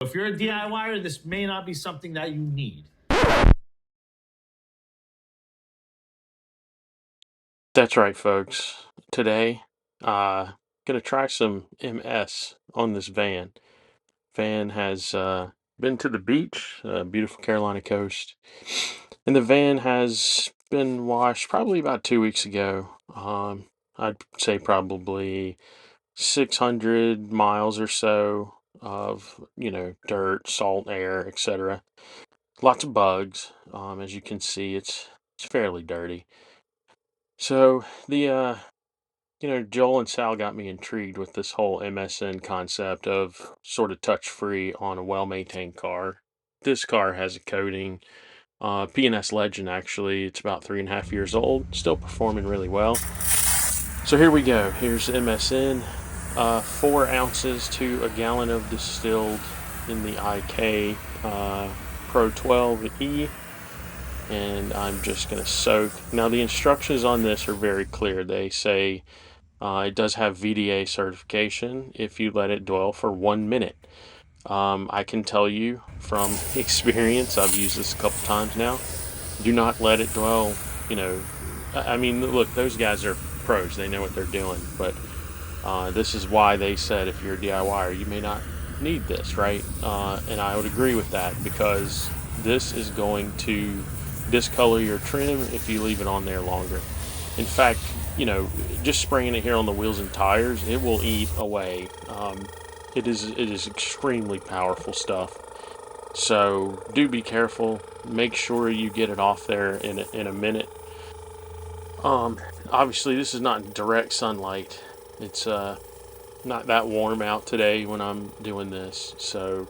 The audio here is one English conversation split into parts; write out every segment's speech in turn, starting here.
If you're a DIYer, this may not be something that you need. That's right, folks. Today, gonna try some MS on this van. Van has been to the beach, beautiful Carolina coast, and the van has been washed probably about 2 weeks ago. I'd say probably 600 miles or so of dirt, salt, air, etc. Lots of bugs. As you can see, it's fairly dirty. So Joel and Sal got me intrigued with this whole MSN concept of sort of touch-free on a well-maintained car. This car has a coating, P&S Legend actually. It's about 3.5 years old, still performing really well. So here we go. Here's MSN, 4 ounces to a gallon of distilled in the IK Pro 12E. And I'm just going to soak. Now the instructions on this are very clear. They say it does have VDA certification if you let it dwell for 1 minute. I can tell you from experience, I've used this a couple times now. Do not let it dwell. I mean, look, those guys are pros. They know what they're doing. But this is why they said if you're a DIYer, you may not need this, right? And I would agree with that because this is going to discolor your trim if you leave it on there longer. In fact, just spraying it here on the wheels and tires, it will eat away. It is extremely powerful stuff. So do be careful. Make sure you get it off there in a minute. Obviously, this is not direct sunlight. It's not that warm out today when I'm doing this, so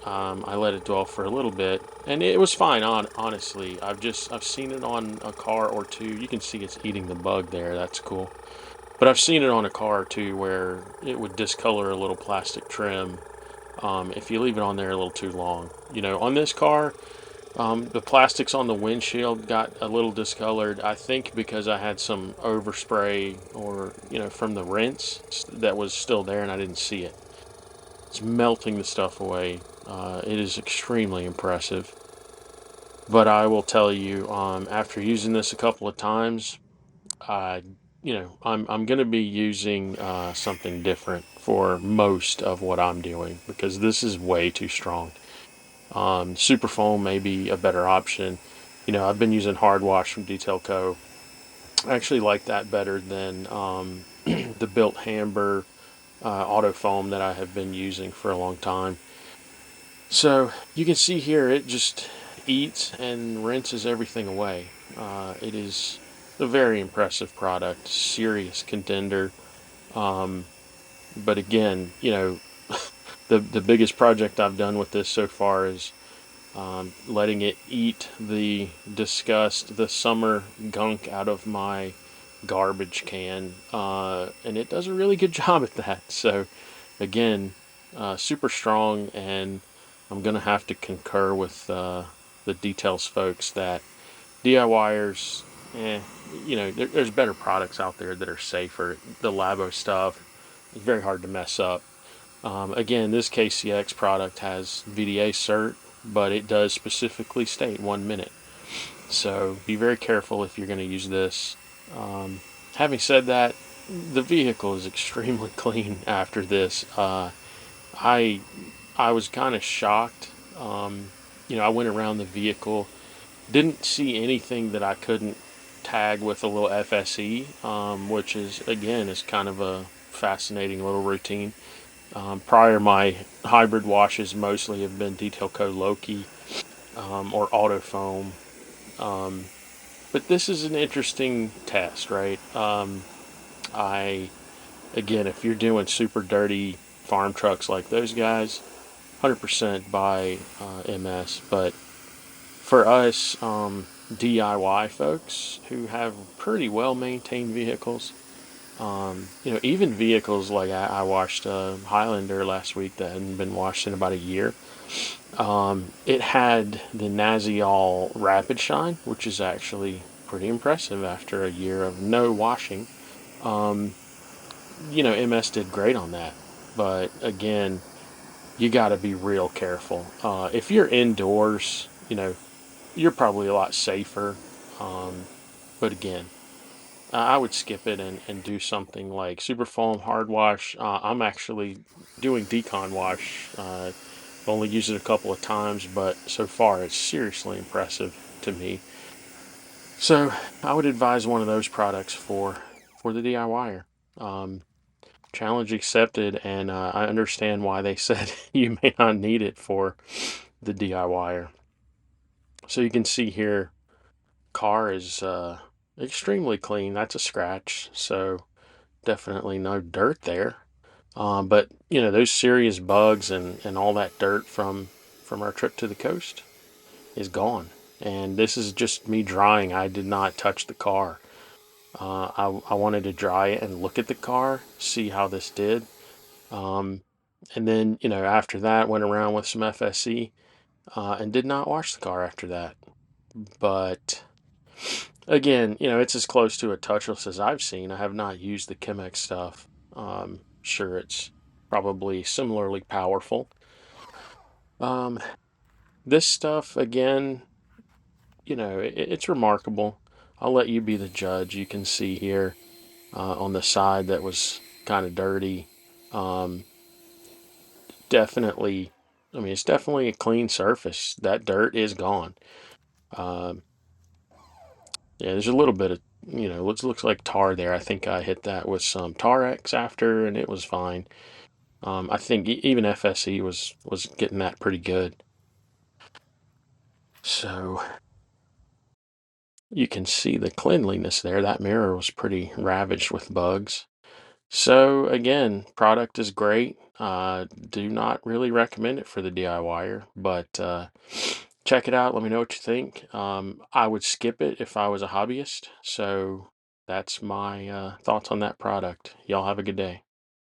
I let it dwell for a little bit, and it was fine. Honestly, I've seen it on a car or two. You can see it's eating the bug there. That's cool. But I've seen it on a car or two where it would discolor a little plastic trim if you leave it on there a little too long. On this car, the plastics on the windshield got a little discolored. I think because I had some overspray or from the rinse that was still there and I didn't see it. It's melting the stuff away. It is extremely impressive. But I will tell you, after using this a couple of times, I, I'm going to be using something different for most of what I'm doing because this is way too strong. Super foam may be a better option. I've been using hard wash from Detail Co. I actually like that better than the Built Hamber auto foam that I have been using for a long time. So you can see here it just eats and rinses everything away. It is a very impressive product, serious contender. Um, but again, the biggest project I've done with this so far is letting it eat the disgust, the summer gunk out of my garbage can, and it does a really good job at that. So again, super strong, and I'm gonna have to concur with the Details folks that DIYers, there's better products out there that are safer. The Labo stuff is very hard to mess up. Again, this KCX product has VDA cert, but it does specifically state 1 minute. So be very careful if you're going to use this. Having said that, the vehicle is extremely clean after this. I I was kind of shocked. I went around the vehicle, didn't see anything that I couldn't tag with a little FSE, which is kind of a fascinating little routine. Prior, my hybrid washes mostly have been Detail Co Loki or Auto Foam. Um, but this is an interesting test, right? I Again, if you're doing super dirty farm trucks like those guys, 100% buy MS. But for us DIY folks who have pretty well maintained vehicles, even vehicles like I washed a Highlander last week that hadn't been washed in about a year. It had the Naziol Rapid Shine, which is actually pretty impressive after a year of no washing. MS did great on that. But again, you got to be real careful. If you're indoors, you're probably a lot safer. Um, but again, I would skip it and do something like super foam hard wash. I'm actually doing decon wash. I've only used it a couple of times, but so far it's seriously impressive to me. So I would advise one of those products for the DIYer. Um, Challenge accepted, and I understand why they said you may not need it for the DIYer. So you can see here, car is extremely clean. That's a scratch, so definitely no dirt there. But those serious bugs and all that dirt from our trip to the coast is gone. And this is just me drying. I did not touch the car. I wanted to dry it and look at the car, see how this did. Um, and then, after that, went around with some FSC and did not wash the car after that. But again, it's as close to a touchless as I've seen. I have not used the Chemex stuff. Sure, it's probably similarly powerful. Um, this stuff, again, it's remarkable. I'll let you be the judge. You can see here on the side that was kind of dirty. Um, Definitely, I mean, it's definitely a clean surface. That dirt is gone. Um, yeah, there's a little bit of, looks like tar there. I think I hit that with some Tarex after, and it was fine. I think even FSE was getting that pretty good. So you can see the cleanliness there. That mirror was pretty ravaged with bugs. So again, product is great. Do not really recommend it for the DIYer, but check it out. Let me know what you think. I would skip it if I was a hobbyist. So that's my thoughts on that product. Y'all have a good day.